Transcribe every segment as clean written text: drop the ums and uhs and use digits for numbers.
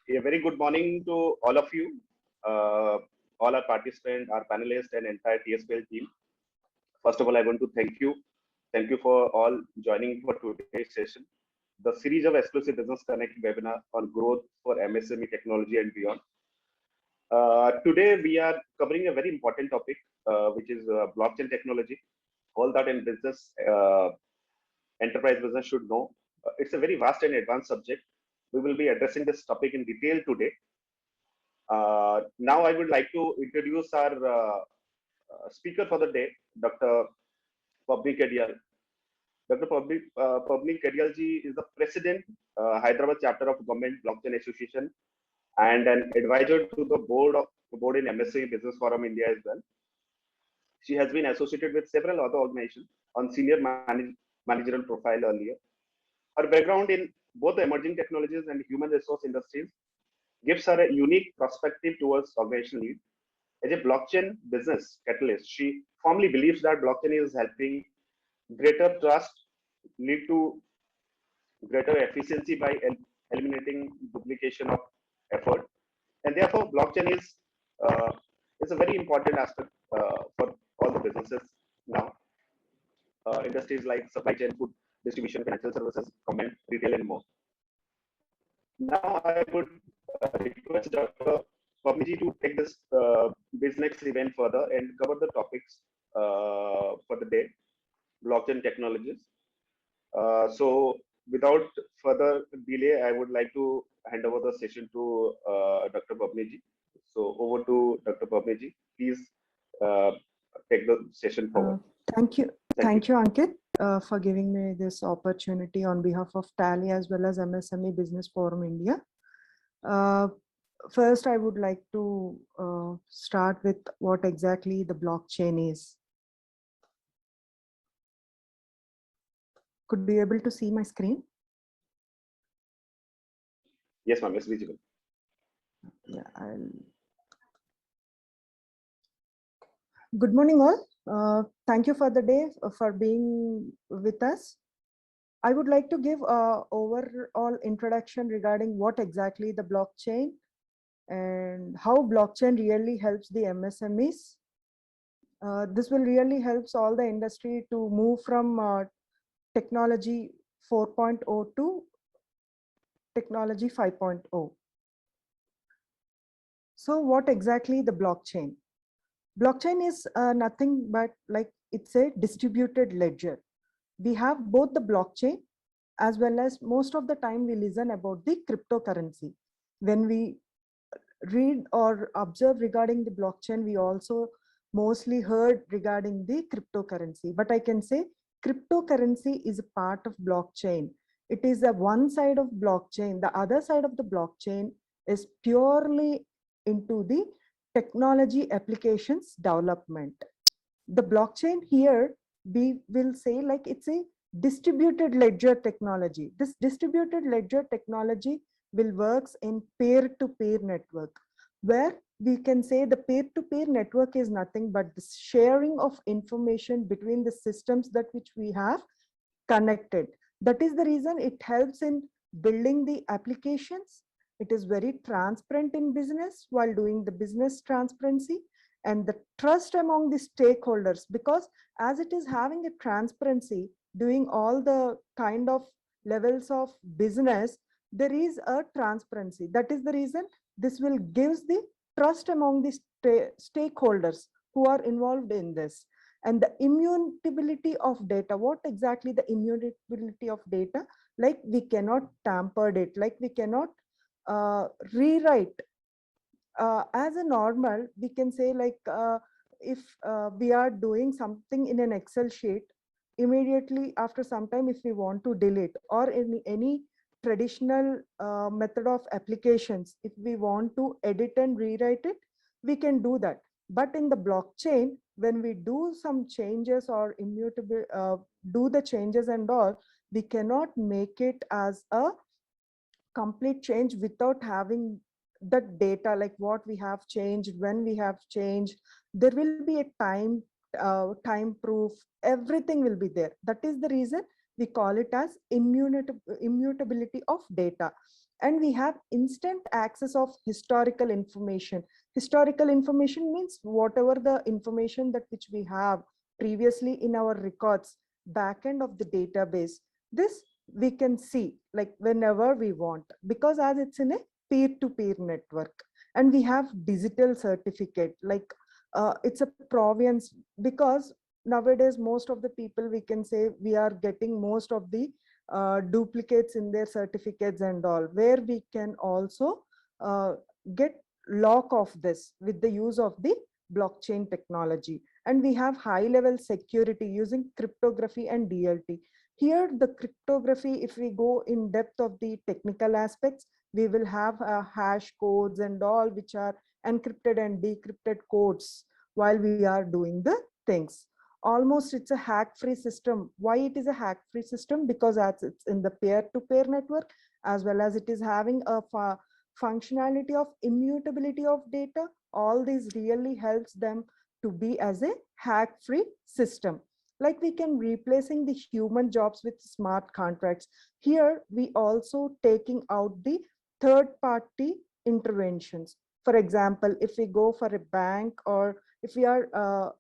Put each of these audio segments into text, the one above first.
A very good morning to all of you, uh, all our participants, our panelists, and entire TSPL team. First of all, I want to thank you. Thank you for all joining for today's session. The series of exclusive Business Connect webinar on growth for MSME technology and beyond. Today, we are covering a very important topic, which is blockchain technology. All that in business, enterprise business should know. It's a very vast and advanced subject. We will be addressing this topic in detail today. Now I would like to introduce our speaker for the day, Dr. Pabni Kedial. Dr. Pabni Kedialji is the president, Hyderabad chapter of Government Blockchain Association, and an advisor to the board in MSME Business Forum India as well. She has been associated with several other organizations on senior managerial profile earlier. Her background in both the emerging technologies and human resource industries gives her a unique perspective towards organizational needs. As a blockchain business catalyst, she firmly believes that blockchain is helping greater trust lead to greater efficiency by eliminating duplication of effort, and therefore blockchain is a very important aspect for all the businesses now. Industries like supply chain, food distribution, financial services, government, retail, and more. Now I would request Dr. Pabniji to take this business event further and cover the topics for the day, blockchain technologies. So without further delay, I would like to hand over the session to Dr. Pabniji. So over to Dr. Pabniji. Please take the session forward. Thank you. Thank you, Ankit, for giving me this opportunity on behalf of TALI as well as MSME Business Forum India. First, I would like to start with what exactly the blockchain is. Could be able to see my screen? Yes, ma'am, it's visible. Yeah, Good morning, all. Thank you for the day, for being with us. I would like to give an overall introduction regarding what exactly the blockchain and how blockchain really helps the MSMEs. This will really helps all the industry to move from technology 4.0 to technology 5.0. So what exactly the blockchain? Blockchain is nothing but like it's a distributed ledger. We have both the blockchain as well as most of the time we listen about the cryptocurrency. When we read or observe regarding the blockchain, we also mostly heard regarding the cryptocurrency. But I can say cryptocurrency is a part of blockchain. It is a one side of blockchain. The other side of the blockchain is purely into the technology applications development. The blockchain here, we will say like it's a distributed ledger technology. This distributed ledger technology will works in peer-to-peer network, where we can say the peer-to-peer network is nothing but the sharing of information between the systems that which we have connected. That is the reason it helps in building the applications. It is very transparent in business while doing the business transparency and the trust among the stakeholders, because as it is having a transparency doing all the kind of levels of business, there is a transparency. That is the reason this will gives the trust among the stakeholders who are involved in this. And the immutability of data, what exactly the immutability of data? Like we cannot tamper it, like we cannot rewrite. As a normal, we can say like if we are doing something in an Excel sheet, immediately after some time, if we want to delete, or in any traditional method of applications, if we want to edit and rewrite it, we can do that. But in the blockchain, when we do some changes or immutable, do the changes and all, we cannot make it as a complete change without having the data, like what we have changed, when we have changed. There will be a time proof, everything will be there. That is the reason We call it as immutability of data. And we have instant access of historical information. Historical information means whatever the information that which we have previously in our records, backend of the database. This we can see like whenever we want, because as it's in a peer-to-peer network. And we have digital certificate, like it's a provenance, because nowadays most of the people, we can say, we are getting most of the duplicates in their certificates and all, where we can also get lock of this with the use of the blockchain technology. And we have high level security using cryptography and DLT. Here the cryptography, if we go in depth of the technical aspects, we will have hash codes and all, which are encrypted and decrypted codes while we are doing the things. Almost it's a hack free system. Why it is a hack free system? Because as it's in the peer-to-peer network, as well as it is having a functionality of immutability of data. All these really helps them to be as a hack free system. Like we can replacing the human jobs with smart contracts. Here we also taking out the third party interventions. For example, if we go for a bank, or if we are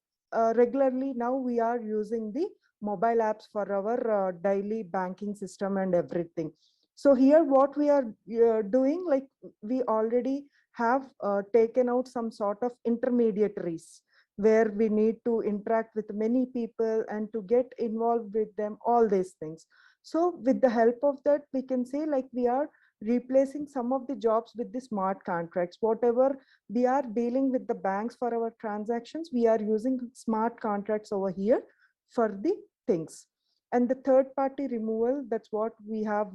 regularly now we are using the mobile apps for our daily banking system and everything. So here what we are doing, like we already have taken out some sort of intermediaries where we need to interact with many people and to get involved with them, all these things. So with the help of that, we can say like we are replacing some of the jobs with the smart contracts. Whatever we are dealing with the banks for our transactions, we are using smart contracts over here for the things. And the third party removal, that's what we have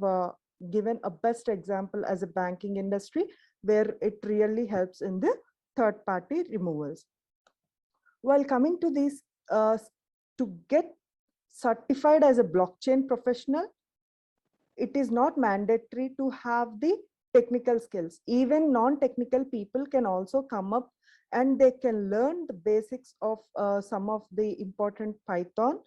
given a best example as a banking industry, where it really helps in the third party removals. While coming to this, to get certified as a blockchain professional, it is not mandatory to have the technical skills. Even non-technical people can also come up and they can learn the basics of some of the important Python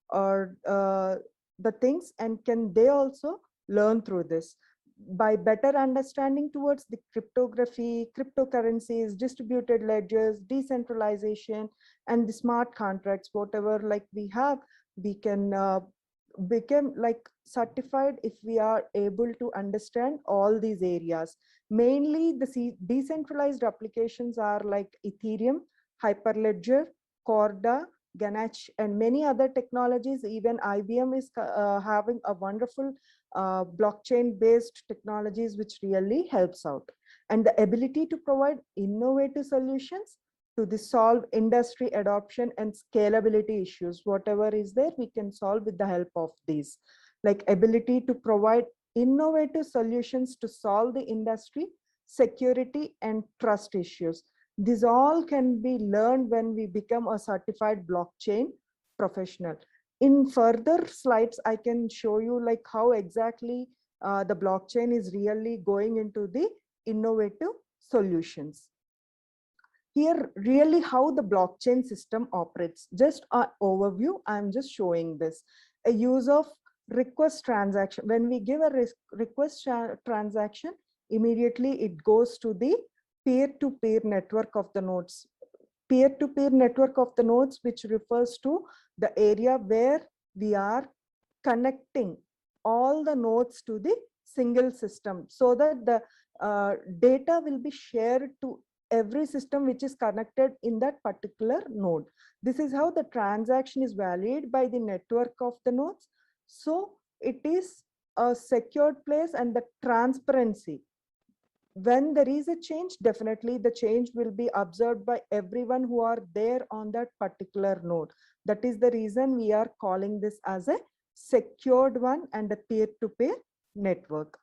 or the things, and can they also learn through this by better understanding towards the cryptography, cryptocurrencies, distributed ledgers, decentralization, and the smart contracts. Whatever like we have, we can become like certified if we are able to understand all these areas. Mainly the decentralized applications are like Ethereum, Hyperledger, Corda, Ganache, and many other technologies. Even IBM is having a wonderful blockchain based technologies, which really helps out. And the ability to provide innovative solutions to the solve industry adoption and scalability issues. Whatever is there, we can solve with the help of these. Like ability to provide innovative solutions to solve the industry, security, and trust issues. These all can be learned when we become a certified blockchain professional. In further slides, I can show you like how exactly the blockchain is really going into the innovative solutions. Here really how the blockchain system operates. Just an overview, I'm just showing this. A use of request transaction. When we give a request transaction, immediately it goes to the peer-to-peer network of the nodes. Peer-to-peer network of the nodes, which refers to the area where we are connecting all the nodes to the single system, so that the data will be shared to every system which is connected in that particular node. This is how the transaction is valued by the network of the nodes. So it is a secured place, and the transparency. When there is a change, definitely the change will be observed by everyone who are there on that particular node. That is the reason we are calling this as a secured one and a peer-to-peer network.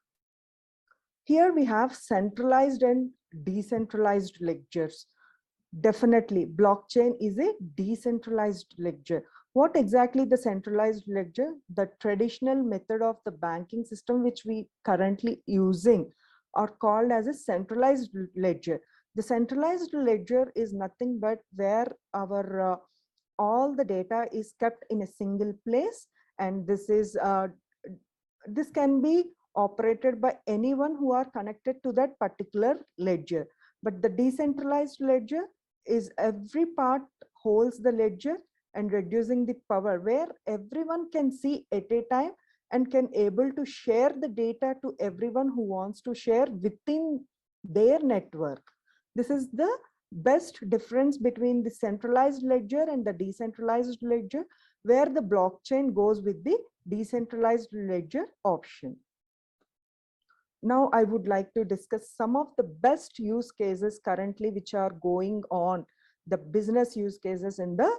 Here we have centralized and decentralized ledgers. Definitely, blockchain is a decentralized ledger. What exactly the centralized ledger? The traditional method of the banking system which we currently using are called as a centralized ledger. The centralized ledger is nothing but where our all the data is kept in a single place, and this can be operated by anyone who are connected to that particular ledger. But the decentralized ledger is every part holds the ledger and reducing the power, where everyone can see at a time and can able to share the data to everyone who wants to share within their network. This is the best difference between the centralized ledger and the decentralized ledger, where the blockchain goes with the decentralized ledger option. Now I would like to discuss some of the best use cases currently which are going on, the business use cases in the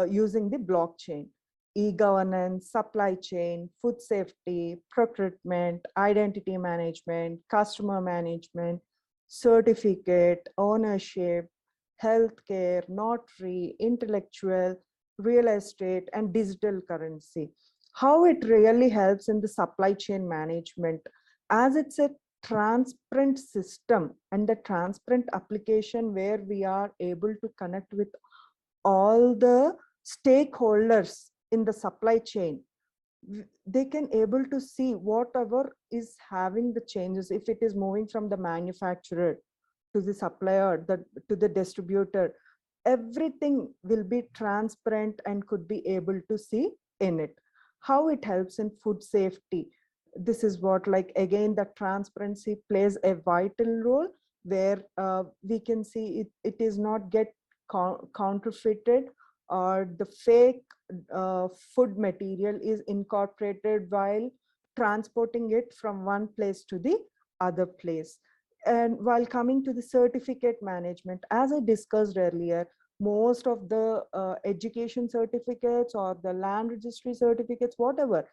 using the blockchain. E-governance, supply chain, food safety, procurement, identity management, customer management, certificate, ownership, healthcare, notary, intellectual, real estate, and digital currency. How it really helps in the supply chain management, as it's a transparent system and the transparent application where we are able to connect with all the stakeholders in the supply chain. They can able to see whatever is having the changes, if it is moving from the manufacturer to the supplier, to the distributor, everything will be transparent and could be able to see in it. How it helps in food safety, this is what, like, again, the transparency plays a vital role, where we can see it is not get counterfeited, or the fake food material is incorporated while transporting it from one place to the other place. And while coming to the certificate management, as I discussed earlier, most of the education certificates or the land registry certificates, whatever,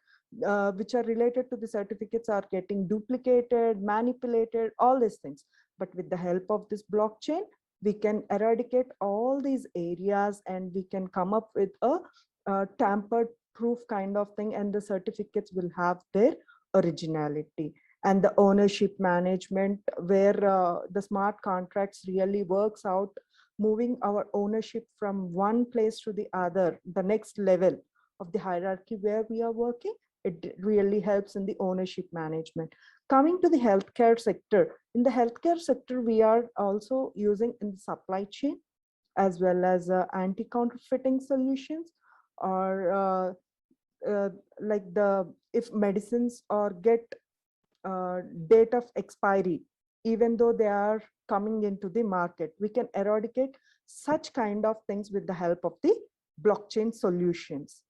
which are related to the certificates, are getting duplicated, manipulated, all these things. But with the help of this blockchain, we can eradicate all these areas and we can come up with a tampered proof kind of thing, and the certificates will have their originality. And the ownership management, where the smart contracts really works out, moving our ownership from one place to the other, the next level of the hierarchy where we are working. It really helps in the ownership management. Coming to the healthcare sector, in the healthcare sector, we are also using in the supply chain, as well as anti-counterfeiting solutions, or like if medicines or get date of expiry, even though they are coming into the market, we can eradicate such kind of things with the help of the blockchain solutions.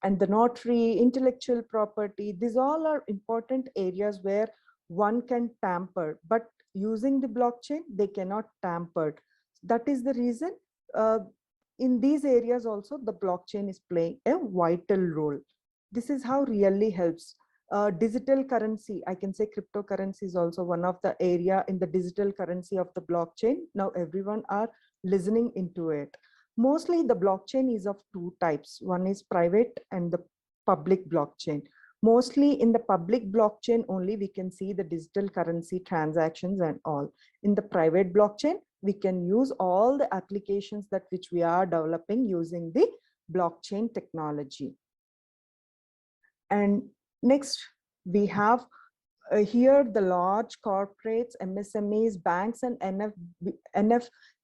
And the notary, intellectual property, these all are important areas where one can tamper, but using the blockchain, they cannot tamper. That is the reason in these areas also the blockchain is playing a vital role. This is how really helps. Digital currency, I can say cryptocurrency is also one of the area in the digital currency of the blockchain. Now everyone are listening into it. Mostly the blockchain is of two types. One is private and the public blockchain. Mostly in the public blockchain only we can see the digital currency transactions and all. In the private blockchain, we can use all the applications that which we are developing using the blockchain technology. And next we have here the large corporates, MSMEs, banks, and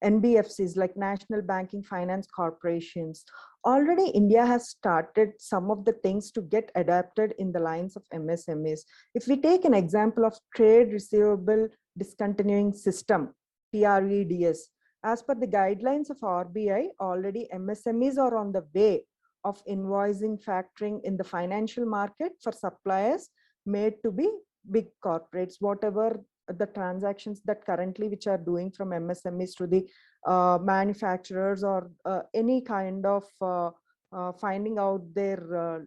NBFCs, like National Banking Finance Corporations. Already India has started some of the things to get adapted in the lines of MSMEs. If we take an example of trade receivable discontinuing system, TREDS, as per the guidelines of RBI, already MSMEs are on the way of invoicing factoring in the financial market for suppliers made to be big corporates. Whatever the transactions that currently which are doing from MSMEs to the manufacturers, or any kind of finding out their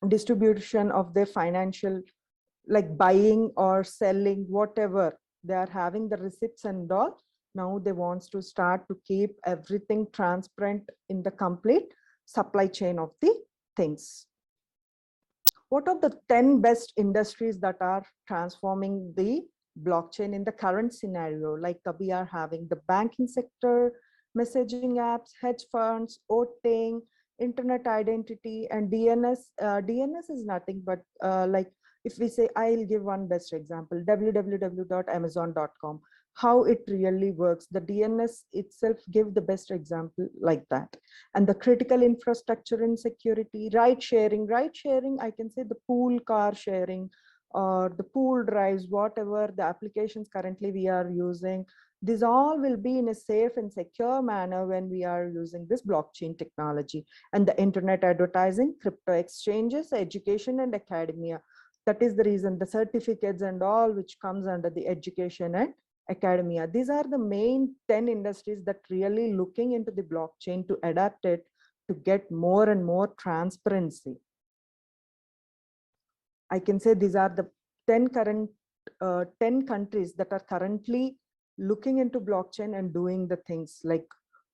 distribution of their financial, like buying or selling, whatever, they are having the receipts and all. Now they want to start to keep everything transparent in the complete supply chain of the things. What are the 10 best industries that are transforming the blockchain in the current scenario? Like we are having the banking sector, messaging apps, hedge funds, voting, internet identity and DNS. DNS is nothing but like if we say, I'll give one best example, www.amazon.com, how it really works. The DNS itself give the best example like that. And the critical infrastructure in security, ride sharing, I can say the pool car sharing or the pool drives, whatever the applications currently we are using, this all will be in a safe and secure manner when we are using this blockchain technology. And the internet advertising, crypto exchanges, education and academia. That is the reason the certificates and all which comes under the education and academia. These are the main 10 industries that really looking into the blockchain to adapt it to get more and more transparency. I can say these are the 10 countries that are currently looking into blockchain and doing the things like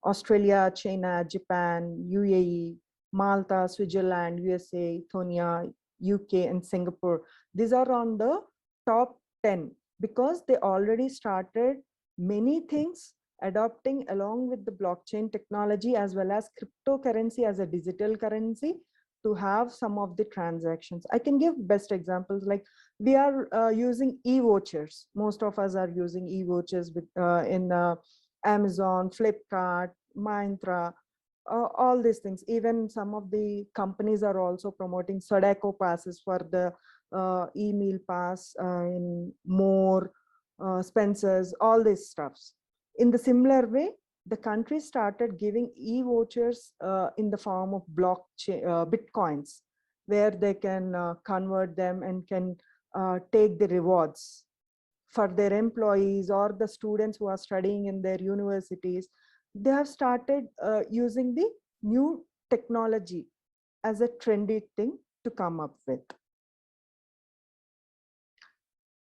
Australia, China, Japan, UAE, Malta, Switzerland, USA, Estonia, UK, and Singapore. These are on the top 10 because they already started many things adopting along with the blockchain technology as well as cryptocurrency as a digital currency to have some of the transactions. I can give best examples like we are using e-vouchers. Most of us are using e-vouchers with in Amazon, Flipkart, Myntra, all these things. Even some of the companies are also promoting Sadako passes for the e-meal pass in More, Spencer's, all these stuffs. In the similar way, the country started giving e-vouchers in the form of blockchain bitcoins, where they can convert them and can take the rewards for their employees or the students who are studying in their universities. They have started using the new technology as a trendy thing to come up with.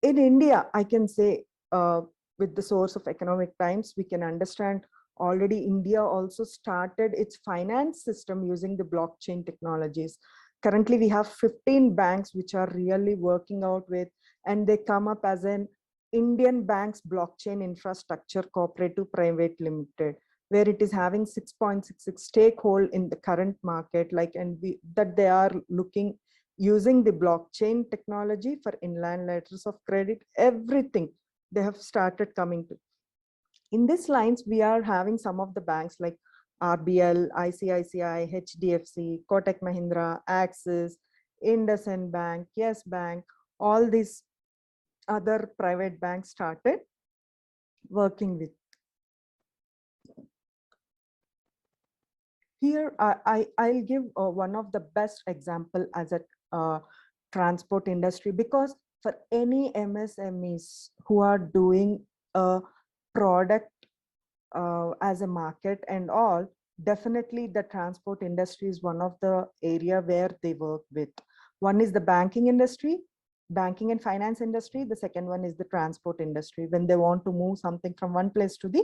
In India, I can say with the source of Economic Times, we can understand already India also started its finance system using the blockchain technologies. Currently, we have 15 banks which are really working out with, and they come up as an Indian Banks Blockchain Infrastructure Cooperative Private Limited, where it is having 6.66 stakehold in the current market, like, and that they are looking using the blockchain technology for inland letters of credit, everything they have started coming to. In these lines, we are having some of the banks like RBL, ICICI, HDFC, Kotak Mahindra, Axis, IndusInd Bank, Yes Bank, all these other private banks started working with. Here, I'll give one of the best example as a transport industry, because for any MSMEs who are doing a product as a market and all, definitely the transport industry is one of the area where they work with. One is the banking industry, banking and finance industry. The second one is the transport industry, when they want to move something from one place to the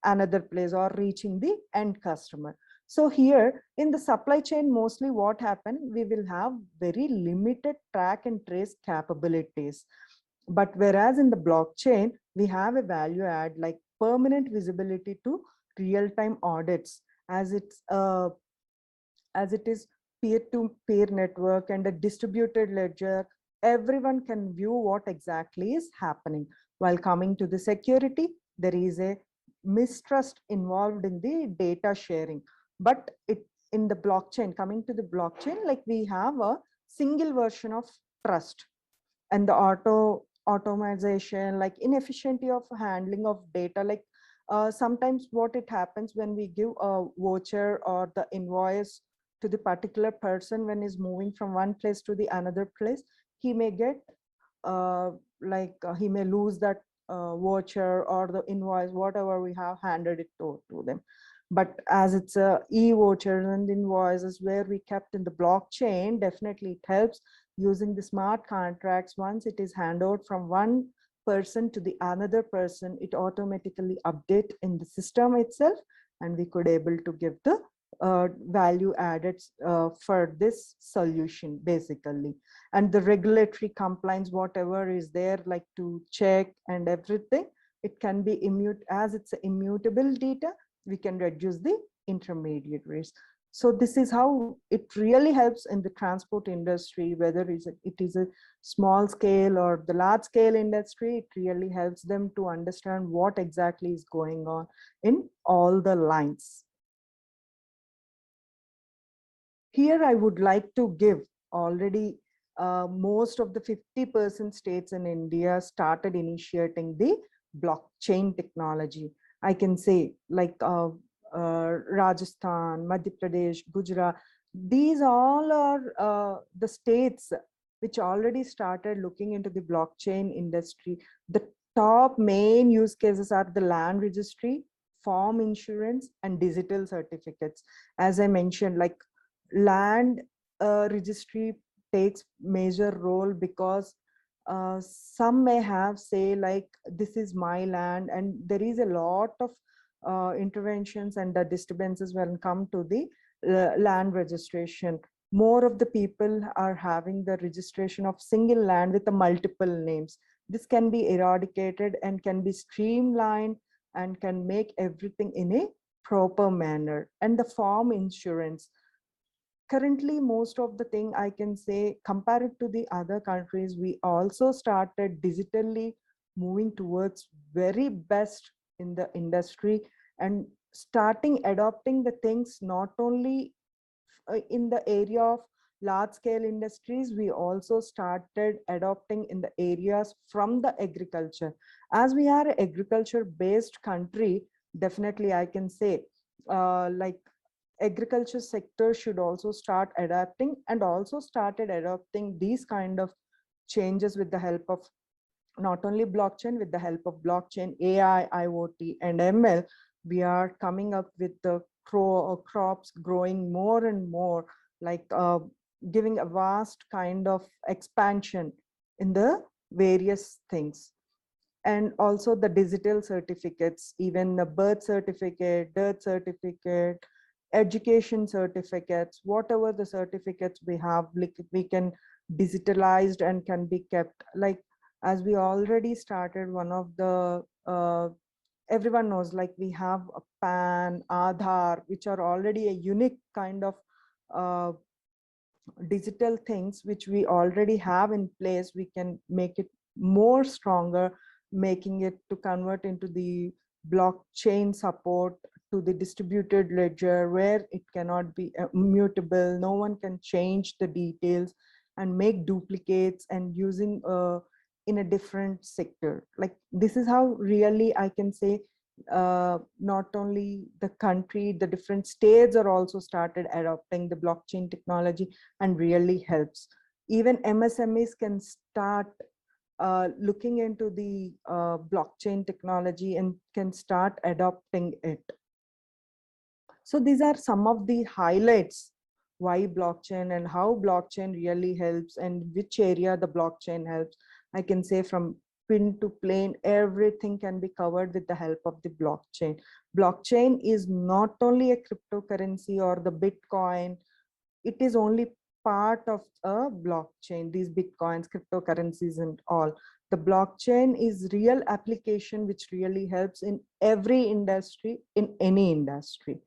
another place or reaching the end customer. So here in the supply chain, mostly what happened, we will have very limited track and trace capabilities. But whereas in the blockchain, we have a value add like permanent visibility to real-time audits, as it is peer-to-peer network and a distributed ledger. Everyone can view what exactly is happening. While coming to the security, there is a mistrust involved in the data sharing. But in the blockchain, coming to the blockchain, like we have a single version of trust, and the automation, like inefficiency of handling of data. Like sometimes what it happens when we give a voucher or the invoice to the particular person when he's moving from one place to the another place, he may get he may lose that voucher or the invoice, whatever we have handed it to them. But as it's a e-vouchers and invoices where we kept in the blockchain, definitely it helps using the smart contracts. Once it is handed out from one person to the another person, it automatically update in the system itself, and we could able to give the value added for this solution basically. And the regulatory compliance, whatever is there, like to check and everything, it can be as it's immutable data, we can reduce the intermediaries. So this is how it really helps in the transport industry, whether it is a small scale or the large scale industry. It really helps them to understand what exactly is going on in all the lines. Here I would like to give already most of the 50% states in India started initiating the blockchain technology. I can say like Rajasthan, Madhya Pradesh, Gujarat. These all are the states which already started looking into the blockchain industry. The top main use cases are the land registry, farm insurance, and digital certificates. As I mentioned, like land registry takes major role because some may have say like this is my land, and there is a lot of interventions and the disturbances when come to the land registration. More of the people are having the registration of single land with the multiple names. This can be eradicated and can be streamlined and can make everything in a proper manner. And the farm insurance, currently most of the thing I can say compared to the other countries, we also started digitally moving towards very best in the industry and starting adopting the things not only in the area of large scale industries, we also started adopting in the areas from the agriculture. As we are an agriculture based country, definitely I can say like agriculture sector should also start adapting and also started adopting these kind of changes with the help of not only blockchain, with the help of blockchain, AI, IoT, and ML. We are coming up with the crops growing more and more, like giving a vast kind of expansion in the various things. And also the digital certificates, even the birth certificate, death certificate, education certificates, whatever the certificates we have, like we can digitalized and can be kept. Like as we already started, one of the everyone knows, like we have a PAN, Aadhaar, which are already a unique kind of uh, digital things which we already have in place. We can make it more stronger, making it to convert into the blockchain support to the distributed ledger where it cannot be mutable, no one can change the details and make duplicates and using in a different sector. Like this is how really I can say not only the country, the different states are also started adopting the blockchain technology and really helps. Even MSMEs can start looking into the blockchain technology and can start adopting it. So these are some of the highlights why blockchain and how blockchain really helps and which area the blockchain helps. I can say from pin to plane, everything can be covered with the help of the blockchain. Blockchain is not only a cryptocurrency or the Bitcoin, it is only part of a blockchain, these Bitcoins, cryptocurrencies and all. The blockchain is real application which really helps in every industry, in any industry.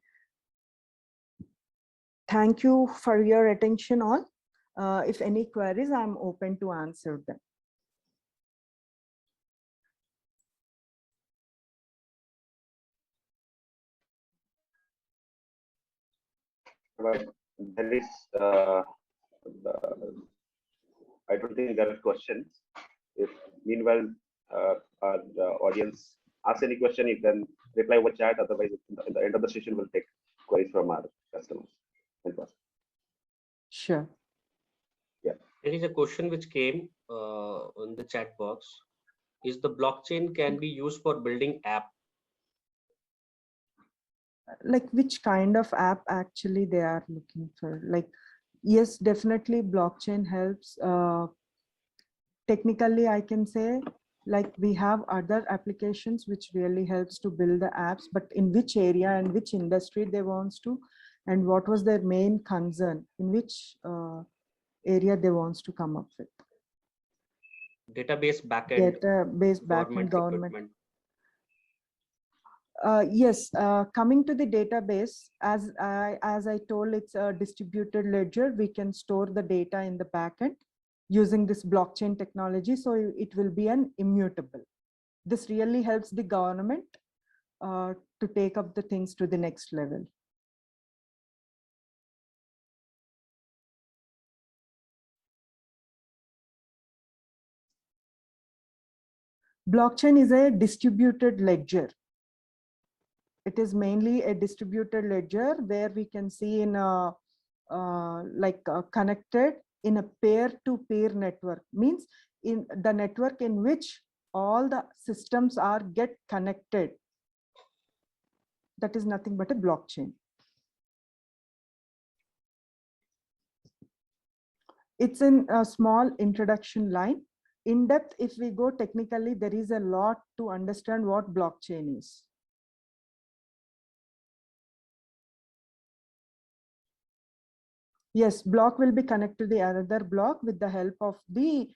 Thank you for your attention all. If any queries, I'm open to answer them. Right. There is, I don't think there are questions. If meanwhile our audience asks any question, you can reply over chat. Otherwise, in the end of the session, we'll take queries from our customers. Sure. Yeah. There is a question which came on the chat box. Is the blockchain can be used for building app? Like which kind of app actually they are looking for? Like, yes, definitely blockchain helps. Technically, I can say like we have other applications which really helps to build the apps, but in which area and which industry they wants to, and what was their main concern, in which area they wants to come up with. Database backend. Database backend, government. Recruitment. Yes, coming to the database, as I told, it's a distributed ledger. We can store the data in the backend using this blockchain technology. So it will be an immutable. This really helps the government to take up the things to the next level. Blockchain is a distributed ledger. It is mainly a distributed ledger where we can see in a connected in a peer-to-peer network, means in the network in which all the systems are get connected. That is nothing but a blockchain. It's in a small introduction line. In depth, if we go technically, there is a lot to understand what blockchain is. Yes, block will be connected to the other block with the help of the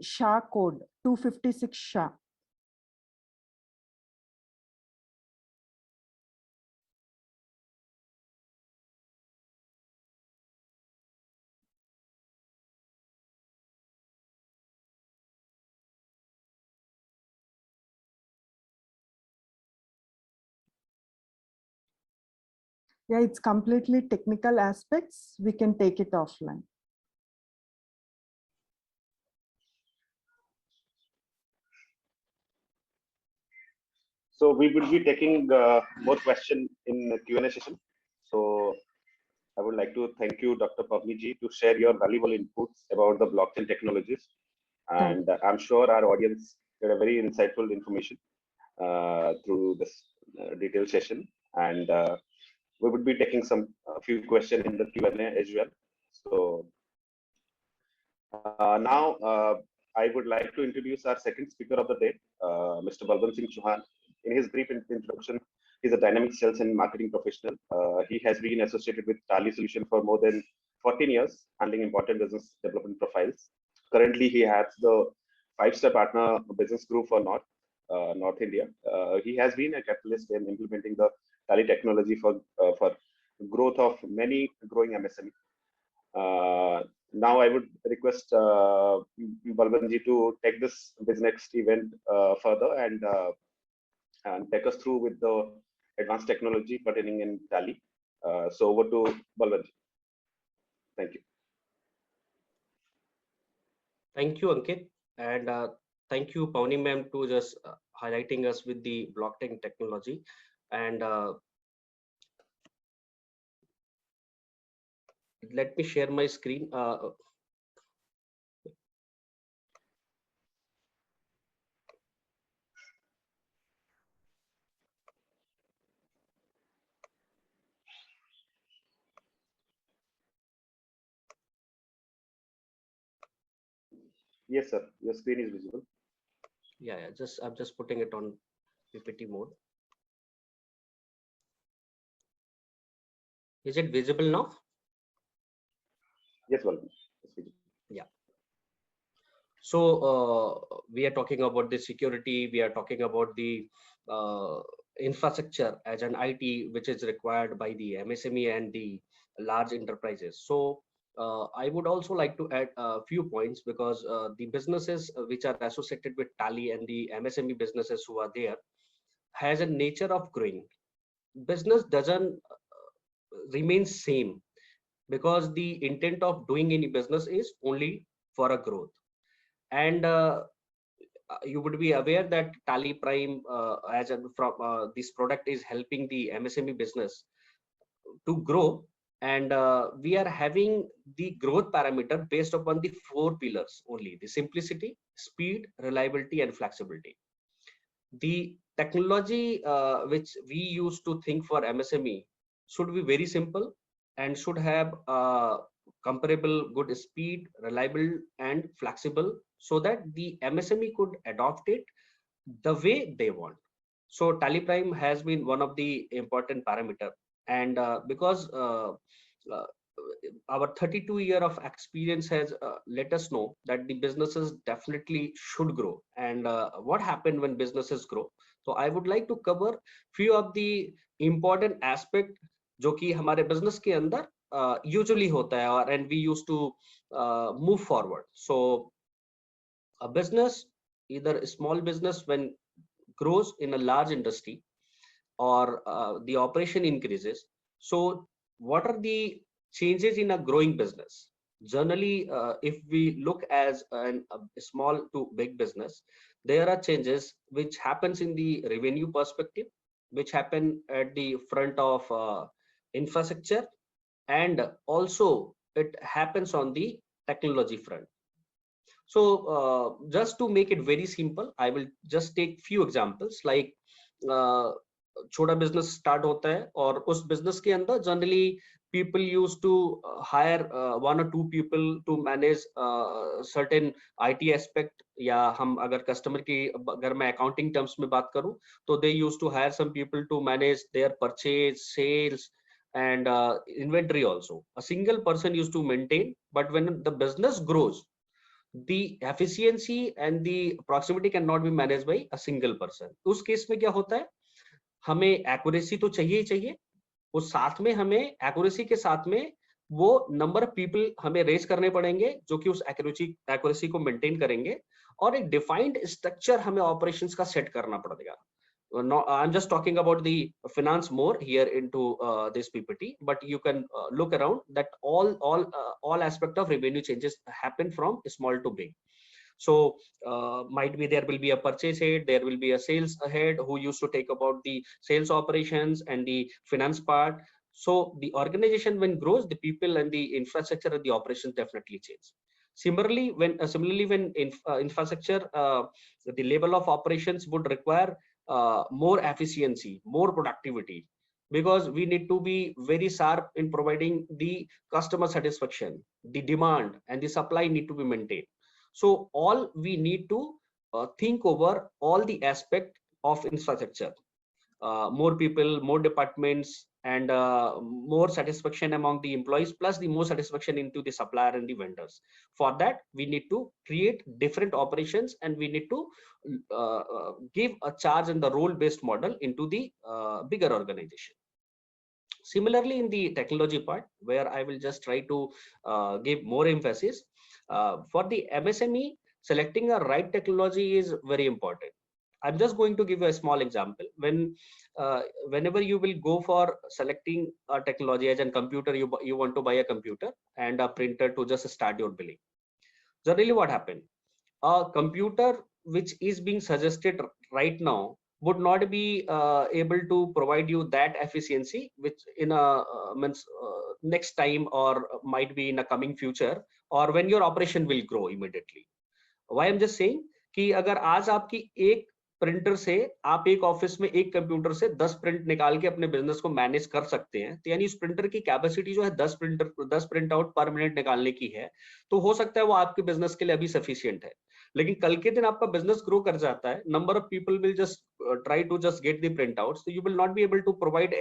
SHA code, 256 SHA. Yeah, it's completely technical aspects. We can take it offline. So we will be taking more questions in the Q&A session. So I would like to thank you, Dr. Pavni ji, to share your valuable inputs about the blockchain technologies. And I'm sure our audience get a very insightful information through this detailed session. And we would be taking a few questions in the Q&A as well. So now I would like to introduce our second speaker of the day, Mr. Balwant Singh Chauhan. In his brief introduction, he's a dynamic sales and marketing professional. He has been associated with Tally Solution for more than 14 years, handling important business development profiles. Currently, he has the 5-star partner business group for North India. He has been a catalyst in implementing the Tally technology for growth of many growing MSME. Now I would request Balwant ji to take this next event further and take us through with the advanced technology pertaining in Tally. So over to Balwant ji. Thank you. Thank you, Ankit, and thank you, Pavni ma'am, to just highlighting us with the blockchain technology. And let me share my screen. Yes, sir. Your screen is visible. Yeah, I'm just putting it on PPT mode. Is it visible now? Yes, Balwant. Yeah. So we are talking about the security. We are talking about the infrastructure as an IT, which is required by the MSME and the large enterprises. So I would also like to add a few points, because the businesses which are associated with Tally and the MSME businesses who are there has a nature of growing. Business doesn't remain same, because the intent of doing any business is only for a growth. And you would be aware that Tally Prime this product is helping the MSME business to grow, and we are having the growth parameter based upon the 4 pillars only: the simplicity, speed, reliability, and flexibility. The technology which we use to think for MSME should be very simple and should have comparable good speed, reliable, and flexible, so that the MSME could adopt it the way they want. So Tally Prime has been one of the important parameter, and because our 32 year of experience has let us know that the businesses definitely should grow. And what happened when businesses grow? So I would like to cover few of the important aspect जो कि हमारे business के अंदर usually होता है, और and we used to move forward. So a business, either a small business when grows in a large industry, or the operation increases. So what are the changes in a growing business? Generally, if we look as a small to big business, there are changes which happens in the revenue perspective, which happen at the front of infrastructure, and also it happens on the technology front. So just to make it very simple, I will just take few examples. Like छोटा business start होता है, और उस business के अंदर generally people used to hire 1 or 2 people to manage certain IT aspect, या हम अगर customer की, अगर मैं accounting terms में बात करूं, तो they used to hire some people to manage their purchase, sales, and inventory also. A single person used to maintain, but when the business grows, the efficiency and the proximity cannot be managed by a single person. उस case में क्या होता है, हमें accuracy तो चाहिए ही चाहिए, उस साथ में हमें accuracy के साथ में वो number of people हमें raise करने पड़ेंगे जो कि उस accuracy को maintain करेंगे, और एक defined structure हमें operations का set करना पड़ेगा. No, I'm just talking about the finance more here into this PPT, but you can look around that all aspect of revenue changes happen from small to big. So might be there will be a purchase head, there will be a sales head who used to take about the sales operations and the finance part. So the organization when grows, the people and the infrastructure and the operations definitely change. Similarly, when infrastructure, the level of operations would require more efficiency, more productivity, because we need to be very sharp in providing the customer satisfaction, the demand and the supply need to be maintained. So all we need to think over all the aspect of infrastructure, more people, more departments, and more satisfaction among the employees, plus the more satisfaction into the supplier and the vendors. For that, we need to create different operations, and we need to give a charge and the role-based model into the bigger organization. Similarly, in the technology part, where I will just try to give more emphasis, for the MSME, selecting a right technology is very important. I'm just going to give you a small example. Whenever you will go for selecting a technology as a computer, you want to buy a computer and a printer to just start your billing. Generally, what happened? A computer which is being suggested right now would not be able to provide you that efficiency, which in a next time, or might be in a coming future, or when your operation will grow immediately. Why I'm just saying कि अगर आज आपकी एक printer से, आप एक office में एक कंप्यूटर से 10 प्रिंट निकाल के अपने बिजनेस को मैनेज कर सकते हैं, तो यानी उस प्रिंटर की कैपेसिटी जो है 10 प्रिंट आउट पर मिनट निकालने की है, तो हो सकता है वो आपके बिजनेस के लिए अभी सफिशिएंट है. लेकिन कल के दिन आपका बिजनेस ग्रो कर जाता है, number of people will just try to just get the print out, so you will not be able to provide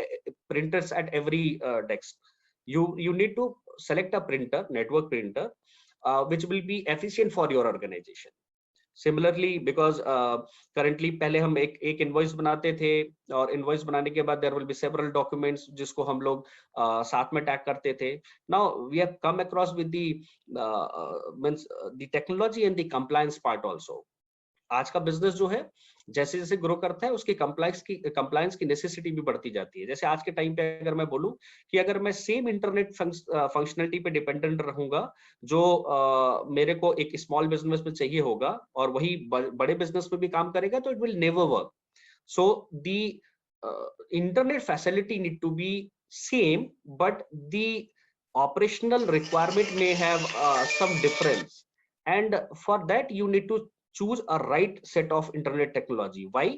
printers at every desk. You need to select a printer, network printer, which will be efficient for your organization. Similarly, because currently पहले हम एक invoice बनाते थे, और invoice बनाने के बाद there will be several documents जिसको हम लोग साथ में टैग करते थे. Now we have come across with the technology and the compliance part also. आज का बिजनेस जो है जैसे जैसे ग्रो करता है, उसकी कंप्लायंस की नेसेसिटी भी बढ़ती जाती है. जैसे आज के टाइम पे अगर मैं बोलूं कि अगर मैं सेम इंटरनेट फंक्शनलिटी पे डिपेंडेंट रहूंगा जो मेरे को एक स्मॉल बिजनेस में चाहिए होगा, और वही बड़े बिजनेस में भी काम करेगा, तो it will never work. So the internet facility need to be same, but the operational requirement may have some difference, and for that you need to choose a right set of internet technology. Why?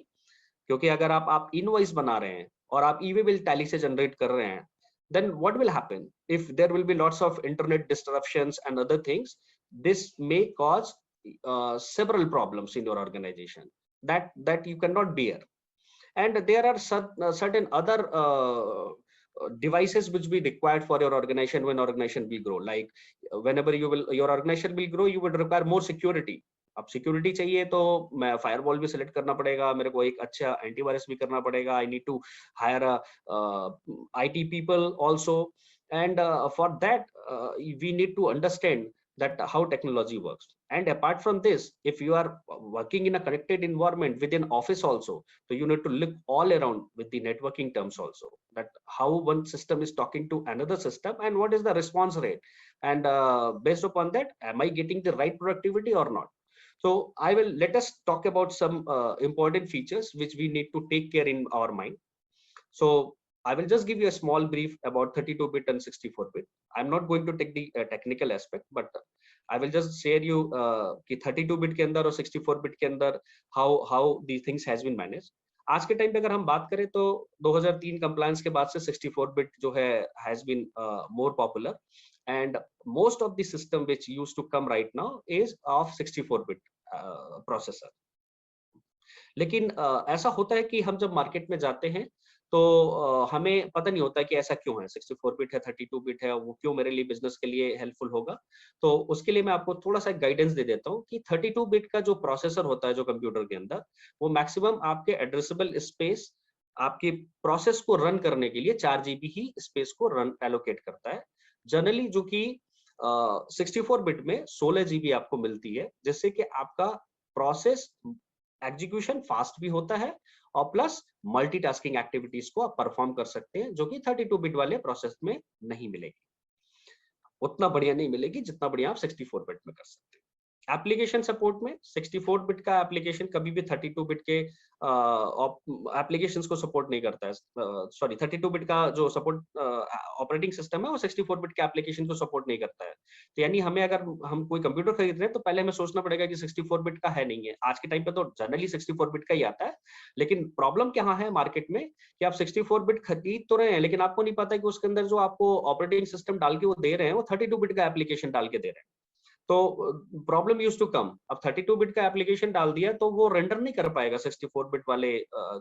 क्योंकि अगर आप invoice बना रहे हैं और आप e-way bill tally से generate कर रहे हैं, then what will happen if there will be lots of internet disruptions and other things? This may cause several problems in your organization that you cannot bear. And there are certain other devices which be required for your organization when organization will grow. Like whenever your organization will grow, you would require more security. अब security चाहिए तो मैं firewall भी select करना पड़ेगा, मेरे को एक अच्छा एंटीवायरस भी करना पड़ेगा, I need to hire IT people also, and for that we need to understand that how technology works. And apart from this, if you are working in a connected environment within office also, so you need to look all around with the networking terms also, that how one system is talking to another system and what is the response rate, and based upon that, am I getting the right productivity or not? So I will let us talk about some important features which we need to take care in our mind. So I will just give you a small brief about 32-bit and 64-bit. I'm not going to take the technical aspect, but I will just share you कि 32-bit के अंदर और 64-bit के अंदर how these things has been managed. आज के time पे अगर हम बात करें तो 2003 कंप्लायंस के बाद से 64-bit जो है has been more popular, and most of the system which used to come right now is of 64-bit processor. लेकिन ऐसा होता है कि हम जब मार्केट में जाते हैं तो हमें पता नहीं होता कि ऐसा क्यों है, 64-bit है, 32-bit है, वो क्यों मेरे लिए बिजनेस के लिए हेल्पफुल होगा। तो उसके लिए मैं आपको थोड़ा सा गाइडेंस दे देता हूँ कि 32-bit का जो प्रोसेसर होता है जो कंप्यूटर के अंदर, वो मैक्सिमम आपके एड्रेसेबल स्पेस आपके प्रोसेस को रन करने के लिए 4 GB ही स्पेस को रन एलोकेट करता है। जनरली जो कि 64-bit में 16 GB आपको मिलती है, जिससे कि आपका प्रोसेस एग्जीक्यूशन फास्ट भी होता है और प्लस मल्टीटास्किंग एक्टिविटीज को आप परफॉर्म कर सकते हैं, जो कि 32-bit वाले प्रोसेस में नहीं मिलेगी, उतना बढ़िया नहीं मिलेगी जितना बढ़िया आप 64-bit में कर सकते हैं। एप्लीकेशन सपोर्ट में 64-bit का एप्लीकेशन कभी भी 32-bit के एप्लीकेशंस को सपोर्ट नहीं करता है। सॉरी, 32-bit का जो सपोर्ट ऑपरेटिंग सिस्टम है वो 64-bit के एप्लीकेशन को सपोर्ट नहीं करता है। तो यानी हमें अगर हम कोई कंप्यूटर खरीद रहे हैं तो पहले हमें सोचना पड़ेगा कि 64-bit का है नहीं है। आज के टाइम पे तो जनरली 64-bit का ही आता है, लेकिन प्रॉब्लम क्या है मार्केट में कि आप 64-bit खरीद तो रहे हैं, लेकिन आपको नहीं पता कि उसके अंदर जो आपको ऑपरेटिंग सिस्टम डाल के वो दे रहे हैं वो 32-bit का एप्लीकेशन डाल के दे रहे हैं। तो प्रॉब्लम यूज टू कम, अब 32-bit का एप्लीकेशन डाल दिया तो वो रेंडर नहीं कर पाएगा 64-bit वाले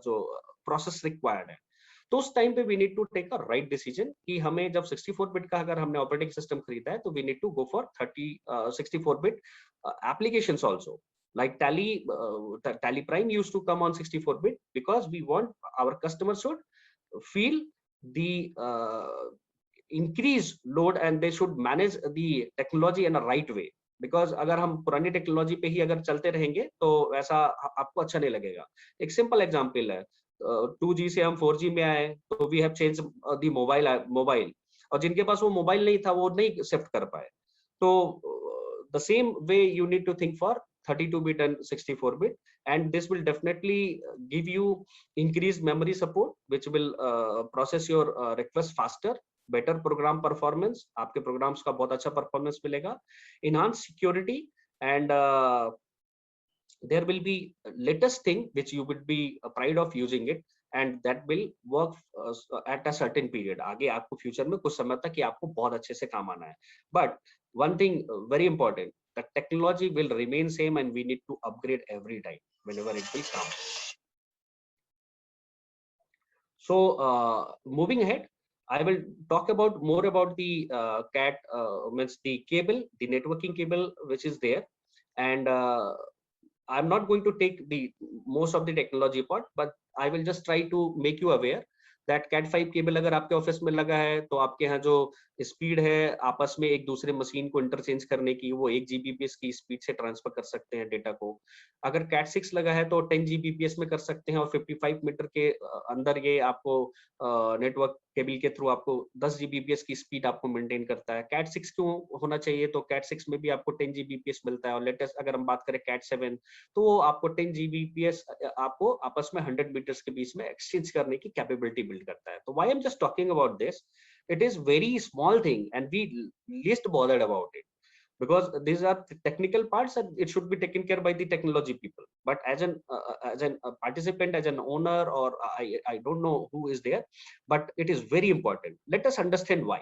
जो प्रोसेस रिक्वायर्ड है। तो उस टाइम पे we need to take a right decision कि हमें जब 64-bit का अगर हमने ऑपरेटिंग सिस्टम खरीदा है तो we need to go for 64-bit applications also, like Tally Prime used to come on 64-bit because we want our customers should feel the increased load and they should manage the technology in a right way. Because अगर हम पुरानी technology पे ही अगर चलते रहेंगे तो ऐसा आपको अच्छा नहीं लगेगा। एक सिंपल एग्जांपल है, 2G से हम 4G में आए तो we have change the mobile, और जिनके पास वो मोबाइल नहीं था वो नहीं शिफ्ट कर पाए। तो the same way you need to think for 32-bit and 64-bit, and this will definitely give you increased memory support which will process your request faster, better program performance, आपके programs का बहुत अच्छा performance मिलेगा, enhanced security, and there will be latest thing which you would be proud of using it, and that will work at a certain period. आगे आपको future में कुछ समय तक ये आपको बहुत अच्छे से काम आना है। But one thing very important, the technology will remain same and we need to upgrade every time whenever it will come. So moving ahead, I will talk about more about the CAT, means the cable, the networking cable which is there, and I'm not going to take the most of the technology part, but I will just try to make you aware that Cat5 cable अगर आपके office में लगा है तो आपके यहाँ जो speed है आपस में एक दूसरे मशीन को इंटरचेंज करने की, वो 1 Gbps की स्पीड से ट्रांसफर कर सकते हैं डेटा को। अगर Cat6 लगा है तो 10 Gbps में कर सकते हैं और 55 मीटर के अंदर ये आपको नेटवर्क केबल के थ्रू आपको 10 Gbps की स्पीड आपको मेंटेन करता है। Cat6 क्यों होना चाहिए, तो Cat6 में भी आपको 10 Gbps मिलता है, और लेटेस्ट अगर हम बात करें Cat7 तो वो आपको 10 Gbps आपको आपस में 100 मीटर्स के बीच में एक्सचेंज करने की कैपेबिलिटी बिल्ड करता है। तो why I am just talking about this, it is very small thing and we least bothered about it because these are technical parts and it should be taken care by the technology people, but as an participant, as an owner, or I don't know who is there, but it is very important. Let us understand why.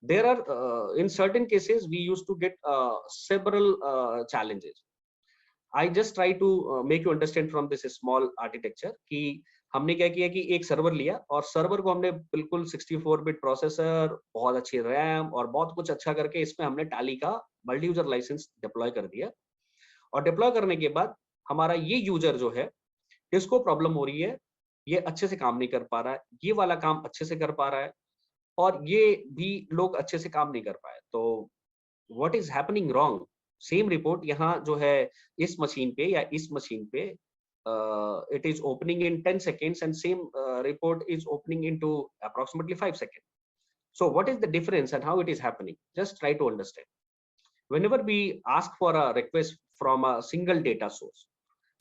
There are in certain cases we used to get several challenges. I just try to make you understand from this small architecture कि हमने क्या किया कि एक server लिया और server को हमने बिल्कुल 64-bit प्रोसेसर, बहुत अच्छी रैम और बहुत कुछ अच्छा करके इसमें हमने टैली का मल्टी यूजर लाइसेंस डिप्लॉय कर दिया। और डिप्लॉय करने के बाद हमारा ये यूजर जो है, इसको प्रॉब्लम हो रही है, ये अच्छे से काम नहीं कर पा रहा है, ये वाला काम अच्छे से कर पा रहा है, और ये भी लोग अच्छे से काम नहीं कर पाए। तो what is happening wrong? Same report यहाँ जो है इस मशीन पे या इस मशीन पे it is opening in 10 seconds and same report is opening into approximately 5 seconds. So what is the difference and how it is happening? Just try to understand. Whenever we ask for a request from a single data source,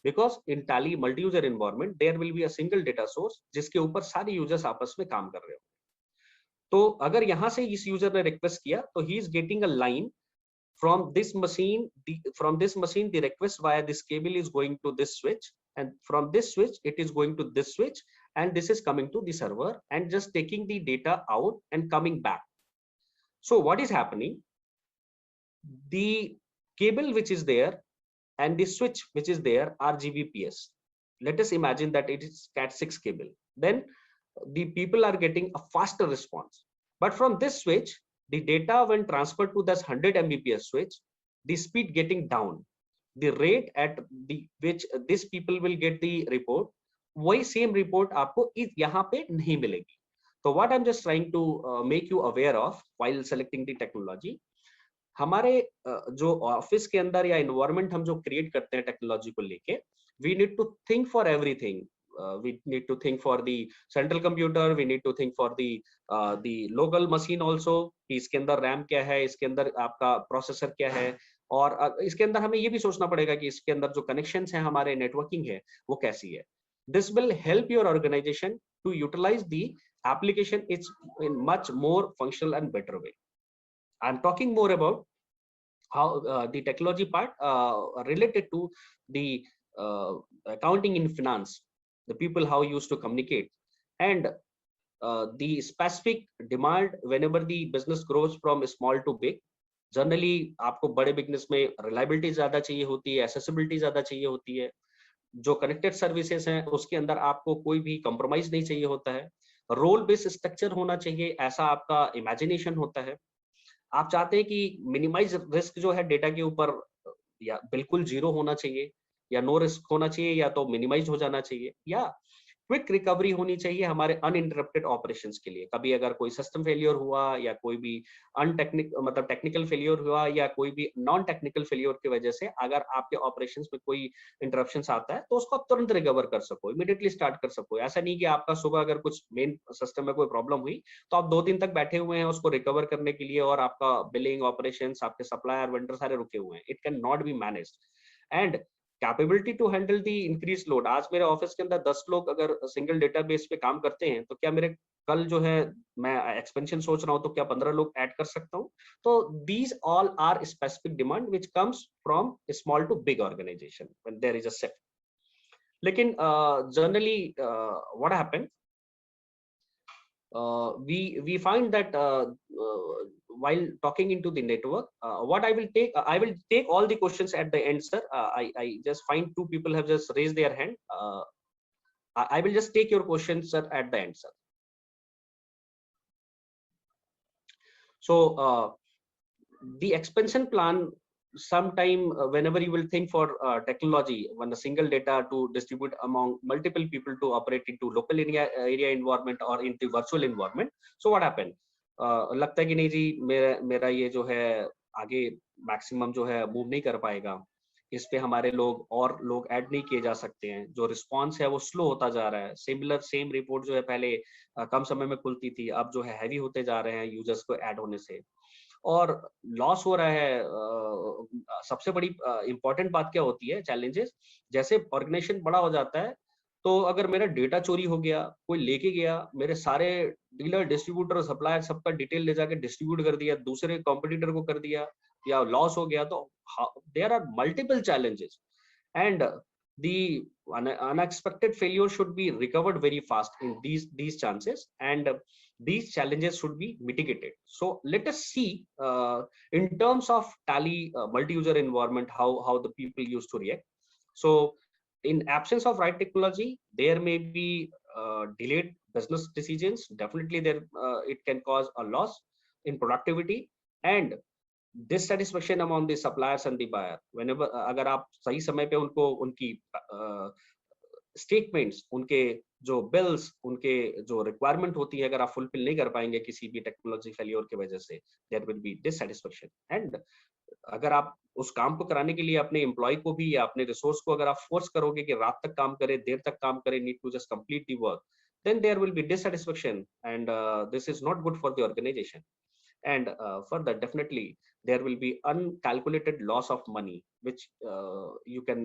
because in Tally multi-user environment there will be a single data source जिसके ऊपर सारे users आपस में काम कर रहे हो। तो अगर यहाँ से इस यूजर ने रिक्वेस्ट किया तो he is getting a line from this machine, the request via this cable is going to this switch, and from this switch it is going to this switch, and this is coming to the server and just taking the data out and coming back. So what is happening? The cable which is there and the switch which is there are GBPS. Let us imagine that it is Cat6 cable. Then the people are getting a faster response. But from this switch, the data when transferred to this 100 Mbps switch, the speed getting down, the rate at the which these people will get the report, वही same report आपको यहाँ पे नहीं मिलेगी. So what I'm just trying to make you aware of while selecting the technology, हमारे जो office के अंदर या एनवायरनमेंट हम जो क्रिएट करते हैं टेक्नोलॉजी को लेके, we need to think for everything. We need to think for the central computer, we need to think for the local machine also, कि इसके अंदर रैम क्या है, इसके अंदर आपका प्रोसेसर क्या है, और इसके अंदर हमें ये भी सोचना पड़ेगा कि इसके अंदर जो कनेक्शंस हैं, हमारे नेटवर्किंग है, वो कैसी है. This will help your organization to utilize the application in much more functional and better way. I'm talking more about how the technology part related to the accounting in finance, the people how used to communicate, and the specific demand whenever the business grows from small to big. Generally आपको बड़े business में reliability ज्यादा चाहिए होती है, accessibility ज्यादा चाहिए होती है, जो कनेक्टेड सर्विसेज हैं उसके अंदर आपको कोई भी कॉम्प्रोमाइज नहीं चाहिए होता है, रोल बेस्ड स्ट्रक्चर होना चाहिए, ऐसा आपका इमेजिनेशन होता है. आप चाहते हैं कि मिनिमाइज रिस्क जो है डेटा के ऊपर या बिल्कुल जीरो होना चाहिए, या नो रिस्क होना चाहिए, या तो मिनिमाइज हो जाना चाहिए, या क्विक रिकवरी होनी चाहिए हमारे अनइंटरप्टेड ऑपरेशंस के लिए. कभी अगर कोई सिस्टम फेलियर हुआ या कोई भी मतलब टेक्निकल फेलियर हुआ या कोई भी नॉन टेक्निकल फेलियर की वजह से अगर आपके ऑपरेशंस में कोई इंटरप्शंस आता है, तो उसको आप तुरंत रिकवर कर सको, इमीडिएटली स्टार्ट कर सको. ऐसा नहीं कि आपका सुबह अगर कुछ मेन सिस्टम में कोई प्रॉब्लम हुई तो आप 2 दिन तक बैठे हुए हैं उसको रिकवर करने के लिए, और आपका बिलिंग ऑपरेशंस, आपके सप्लायर वेंडर सारे रुके हुए हैं. It can not be managed. And capability to handle the increase load. आज मेरे ऑफिस के अंदर 10 लोग अगर सिंगल डेटाबेस पे काम करते हैं, तो क्या मेरे कल जो है मैं एक्सपेंशन सोच रहा हूं तो क्या 15 लोग ऐड कर सकता हूं? तो these all are specific demand which comes from small to big organisation when there is a shift. लेकिन generally what happens, we find that while talking into the network, what I will take all the questions at the end, sir. I just find 2 people have just raised their hand. I will just take your questions, sir, at the end, sir. So the expansion plan, sometime whenever you will think for technology, when a single data to distribute among multiple people to operate into local area environment or into virtual environment. So what happened? लगता है कि नहीं जी, मेरा ये जो है आगे maximum जो है मूव नहीं कर पाएगा, इस पे हमारे लोग ऐड नहीं किए जा सकते हैं, जो रिस्पांस है वो स्लो होता जा रहा है. सेम रिपोर्ट जो है पहले कम समय में खुलती थी, अब जो है हैवी होते जा रहे हैं यूजर्स को ऐड होने से, और लॉस हो रहा है. सबसे बड़ी इंपॉर्टेंट बात क्या होती है, चैलेंजेस, जैसे ऑर्गेनाइजेशन बड़ा हो जाता है, तो अगर मेरा डेटा चोरी हो गया, कोई लेके गया, मेरे सारे डीलर, डिस्ट्रीब्यूटर, सप्लायर सबका डिटेल ले जाके डिस्ट्रीब्यूट कर दिया, दूसरे कॉम्पिटिटर को कर दिया, या लॉस हो गया, तो there are multiple challenges, and the unexpected failure should be recovered very fast in these chances, and these challenges should be mitigated. So let us see in terms of Tally multi-user environment how the people used to react. So in absence of right technology, there may be delayed business decisions. Definitely there it can cause a loss in productivity, and dissatisfaction among the suppliers and the buyer. Whenever अगर आप सही समय पे उनको उनकी statements, उनके जो bills, उनके जो रिक्वायरमेंट होती है, अगर आप फुलफिल नहीं कर पाएंगे किसी भी टेक्नोलॉजी फेलियर की वजह से, there will be dissatisfaction. And अगर आप उस काम को कराने के लिए अपने एम्प्लॉय को भी या अपने रिसोर्स को अगर आप फोर्स करोगे कि रात तक काम करे, देर तक काम करे, need to just complete the work, then there will be dissatisfaction, and this is not good for the organization. And further, definitely there will be uncalculated loss of money which you can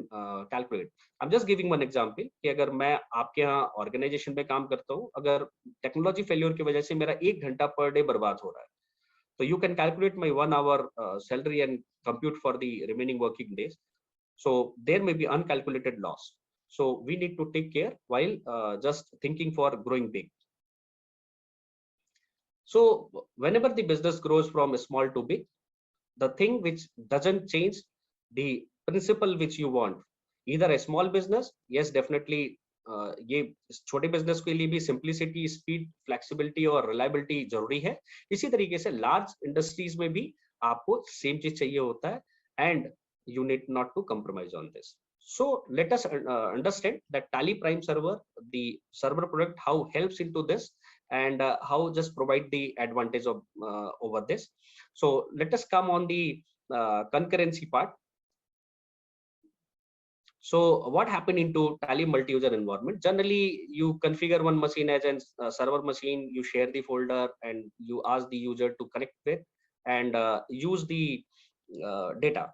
calculate. I'm just giving one example कि अगर मैं आपके यहाँ organisation में काम करता हूँ, अगर टेक्नोलॉजी फेलियर की वजह से मेरा 1 घंटा पर डे बर्बाद हो रहा है, so you can calculate my 1 hour salary and compute for the remaining working days. So there may be uncalculated loss. So we need to take care while just thinking for growing big. So whenever the business grows from small to big, the thing which doesn't change, the principle which you want, either a small business, yes definitely ये छोटे business के लिए भी simplicity, speed, flexibility और reliability जरूरी है. इसी तरीके से लार्ज इंडस्ट्रीज में भी आपको सेम चीज चाहिए होता है, and you need not to compromise on this. So let us understand that Tally Prime Server, the server product, how helps into this, and how just provide the advantage of over this. So let us come on the concurrency part. So what happened into Tally multi-user environment? Generally, you configure one machine as a server machine, you share the folder, and you ask the user to connect with and use the data.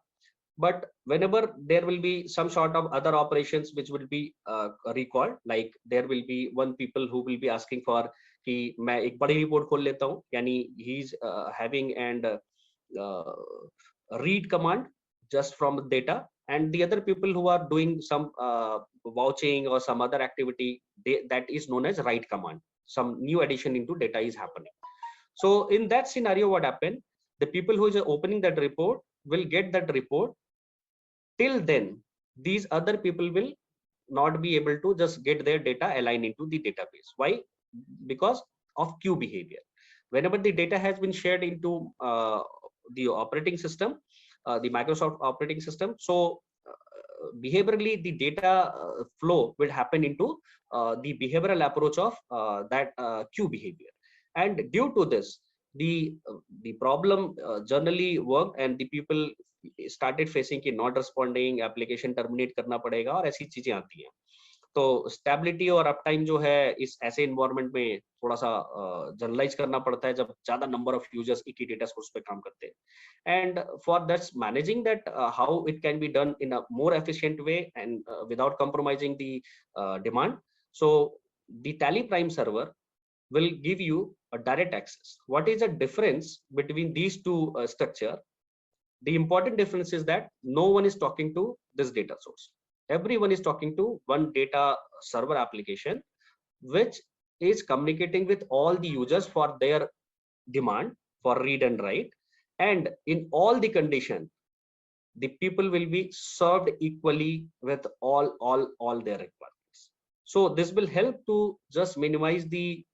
But whenever there will be some sort of other operations which will be recalled, like there will be one people who will be asking for कि मैं एक बड़ी report खोल लेता हूँ, यानी he is having and read command just from data, and the other people who are doing some vouching or some other activity, that is known as write command. Some new addition into data is happening. So in that scenario, what happened? The people who is opening that report will get that report. Till then, these other people will not be able to just get their data aligned into the database. Why? Because of queue behavior. Whenever the data has been shared into the operating system, the Microsoft operating system, so behaviorally the data flow will happen into the behavioral approach of that queue behavior. And due to this, the problem generally worked, and the people started facing कि not responding, application terminate करना पड़ेगा और ऐसी चीजें आती हैं. तो stability और अप टाइम जो है इस ऐसे इन्वायरमेंट में थोड़ा सा जनरलाइज करना पड़ता है जब ज्यादा नंबर ऑफ यूजर्स एक ही डेटा सोर्स पे काम करते हैं. And for that's managing that how it can be done in a more efficient way and without compromising the demand. So the tally prime server will give you a direct access. What is the difference between these two structure? The important difference is that no one is talking to this data source. Everyone is talking to one data server application, which is communicating with all the users for their demand for read and write. And in all the condition, the people will be served equally with all their requirements. So this will help to just minimize the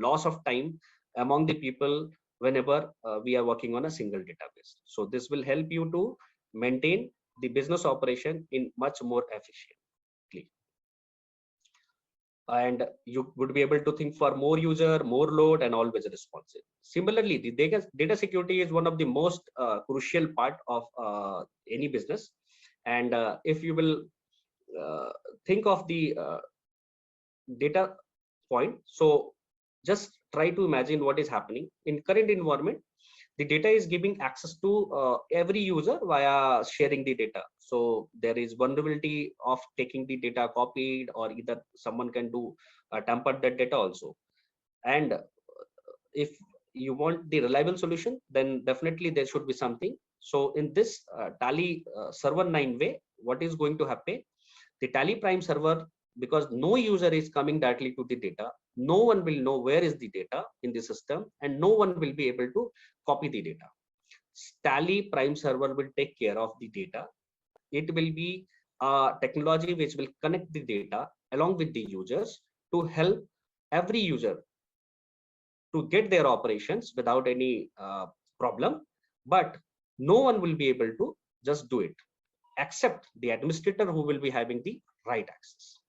loss of time among the people whenever we are working on a single database. So this will help you to maintain the business operation in much more efficiently, and you would be able to think for more user, more load, and always responsive. Similarly, the data security is one of the most crucial part of any business. And if you will think of the data point, so just try to imagine what is happening in current environment. The data is giving access to every user via sharing the data. So there is vulnerability of taking the data copied, or either someone can do tamper that data also. And if you want the reliable solution, then definitely there should be something. So in this Tally server 9 way, what is going to happen? The Tally Prime server, because no user is coming directly to the data, no one will know where is the data in the system, and no one will be able to copy the data. Tally Prime server will take care of the data. It will be a technology which will connect the data along with the users to help every user to get their operations without any problem. But no one will be able to just do it except the administrator who will be having the right access.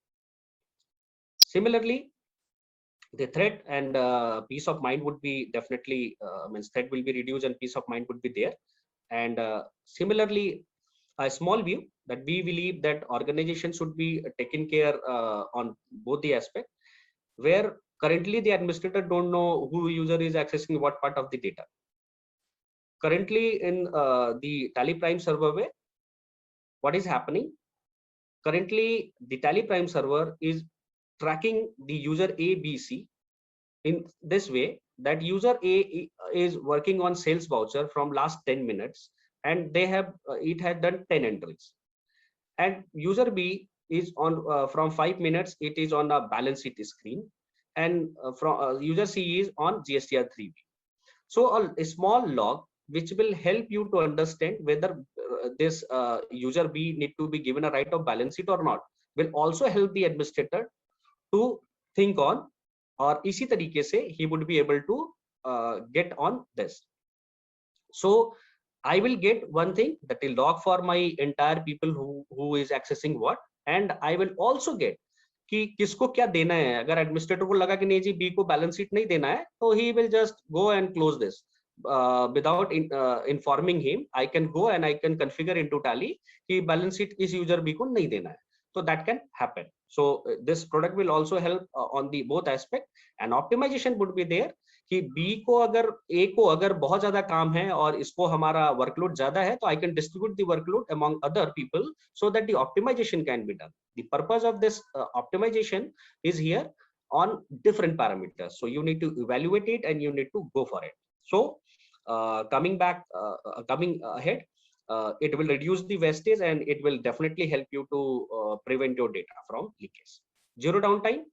Similarly, the threat and peace of mind would be definitely means threat will be reduced and peace of mind would be there. And similarly, a small view that we believe that organization should be taken care on both the aspect, where currently the administrator don't know who user is accessing what part of the data. Currently in the Tally Prime server way, what is happening? Currently, the Tally Prime server is tracking the user A, B, C in this way that user A is working on sales voucher from last 10 minutes and they have it had done 10 entries, and user B is on from 5 minutes it is on a balance sheet screen, and from user C is on GSTR 3B. So a small log which will help you to understand whether this user B need to be given a right of balance sheet or not will also help the administrator to think on, और इसी तरीके से he would be able to get on this. So I will get one thing that will log for my entire people who is accessing what, and I will also get कि किसको क्या देना है. अगर एडमिनिस्ट्रेटर को लगा कि नहीं जी बी को बैलेंस शीट नहीं देना है तो he will just go and close this without informing him. I can go and I can configure into Tally कि बैलेंस शीट इस यूजर बी को नहीं देना है. So that can happen. So this product will also help on the both aspect, and optimization would be there कि B को अगर A को अगर बहुत ज्यादा काम है और इसको हमारा वर्कलोड ज्यादा है तो I can distribute the workload among other people so that the optimization can be done. The purpose of this optimization is here on different parameters. So you need to evaluate it and you need to go for it. So coming ahead, it will reduce the wastage and it will definitely help you to prevent your data from leakage. Zero downtime.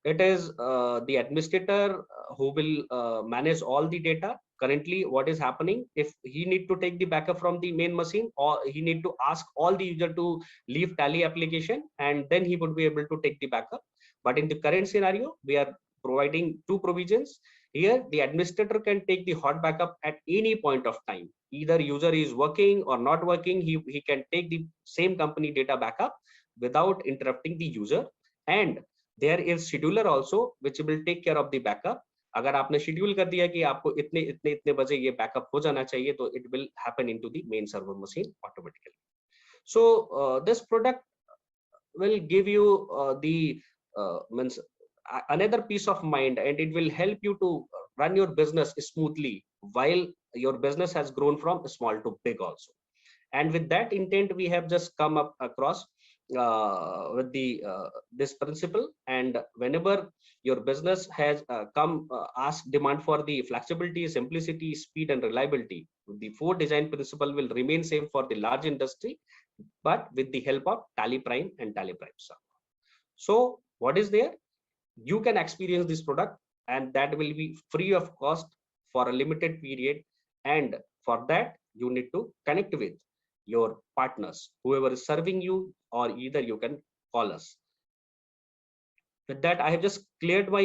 It is the administrator who will manage all the data. Currently, what is happening, if he need to take the backup from the main machine, or he need to ask all the user to leave Tally application, and then he would be able to take the backup. But in the current scenario, we are providing two provisions. Here, the administrator can take the hot backup at any point of time. Either user is working or not working, he can take the same company data backup without interrupting the user. And there is scheduler also which will take care of the backup. अगर आपने schedule कर दिया कि आपको इतने बजे ये backup हो जाना चाहिए तो it will happen into the main server machine automatically. So this product will give you the means another peace of mind, and it will help you to run your business smoothly while your business has grown from small to big also. And with that intent, we have just come up across with the this principle. And whenever your business has ask demand for the flexibility, simplicity, speed, and reliability, the four design principle will remain same for the large industry, but with the help of Tally Prime and Tally Prime Server. So what is there? You can experience this product, and that will be free of cost for a limited period. And for that, you need to connect with your partners, whoever is serving you, or either you can call us. With that, I have just cleared my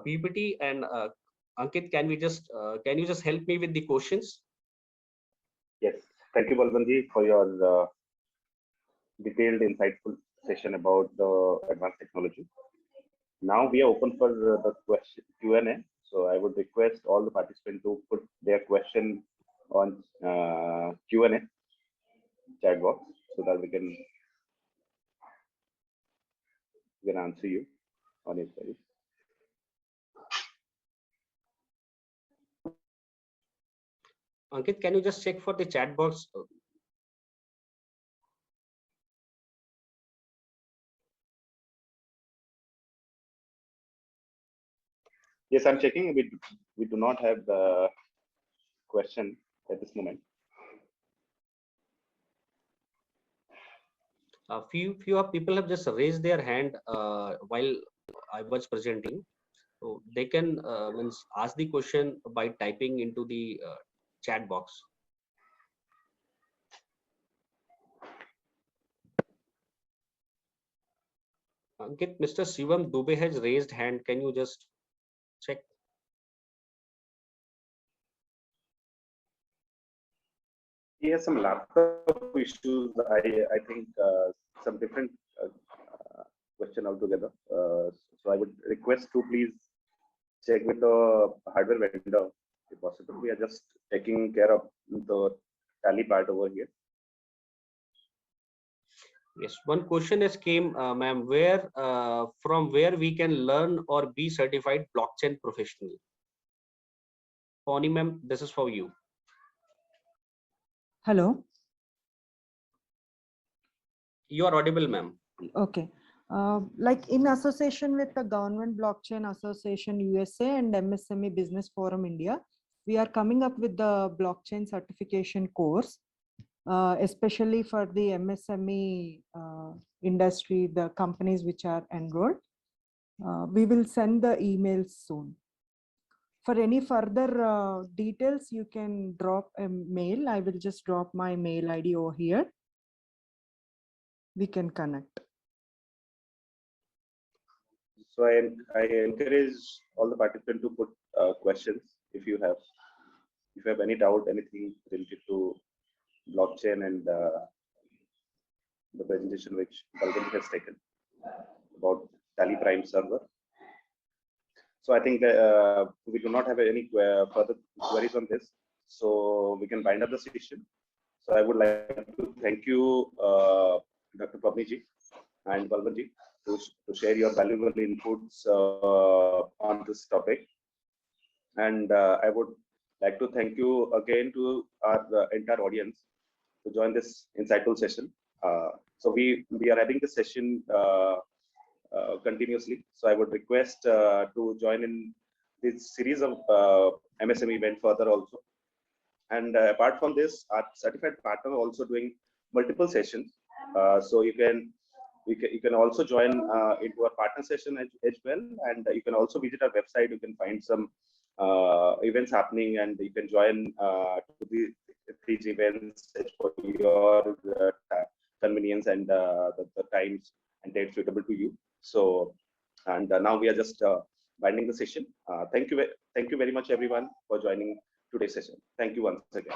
PPT, and Ankit, can you just help me with the questions? Yes, thank you, Balwant, for your detailed, insightful session about the advanced technology. Now we are open for the question Q&A. So I would request all the participants to put their question on Q&A chat box so that we can answer you on your queries. Ankit, can you just check for the chat box? Yes, I'm checking. We do not have the question at this moment. A few of people have just raised their hand while I was presenting, so they can ask the question by typing into the chat box. Ankit, Mr. Shivam Dubey has raised hand. Can you just check? he has some laptop issues. I think some different question altogether. So I would request to please check with the hardware vendor if possible. We are just taking care of the tally part over here. Yes, one question has came, ma'am, where from where we can learn or be certified blockchain professional? Pony ma'am, this is for you. Hello. You are audible, ma'am. Okay. Like in association with the Government Blockchain Association USA and MSME Business Forum India, we are coming up with the blockchain certification course, especially for the MSME industry, the companies which are enrolled. We will send the emails soon. For any further details, you can drop a mail. I will just drop my mail ID over here. We can connect. So I encourage all the participants to put questions if you have any doubt, anything related to blockchain and the presentation which Balgam has taken about Tally Prime server. So I think we do not have any further queries on this, so we can bind up the session. So I would like to thank you, Dr. Pabni ji and Balgam ji, to share your valuable inputs on this topic. And I would like to thank you again to our entire audience to join this insightful session. So we are having the session continuously. So I would request to join in this series of MSME event further also. And apart from this, our certified partner are also doing multiple sessions. So you can also join into our partner session as well, and you can also visit our website. You can find some events happening, and you can join to these events for your convenience and the times and dates suitable to you. So, and now we are just binding the session. Thank you very much, everyone, for joining today's session. Thank you once again.